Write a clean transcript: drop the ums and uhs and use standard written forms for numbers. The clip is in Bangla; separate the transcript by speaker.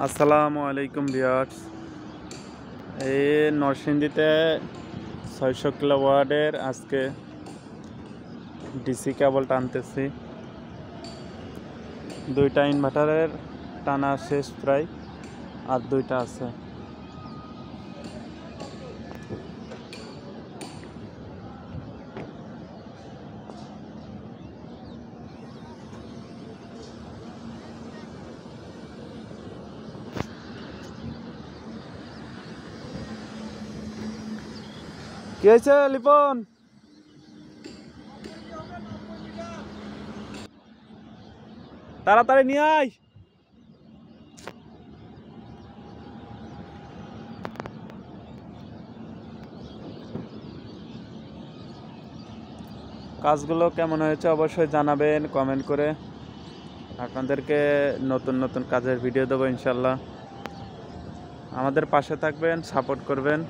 Speaker 1: আসসালামু আলাইকুম ভিউয়ার্স। এই নরসিংদীতে 600 কিলোওয়াটের আজকে ডিসি কেবল টানতেছি। দুইটা ইনভার্টারের টানা শেষ প্রায়, আর দুইটা আছে। কি হয়েছে লিপন? তাড়াতাড়ি নিয়ে আয়। কাজগুলো কেমন হয়েছে অবশ্যই জানাবেন কমেন্ট করে। আপনাদেরকে নতুন নতুন কাজের ভিডিও দেবো ইনশাল্লাহ। আমাদের পাশে থাকবেন, সাপোর্ট করবেন।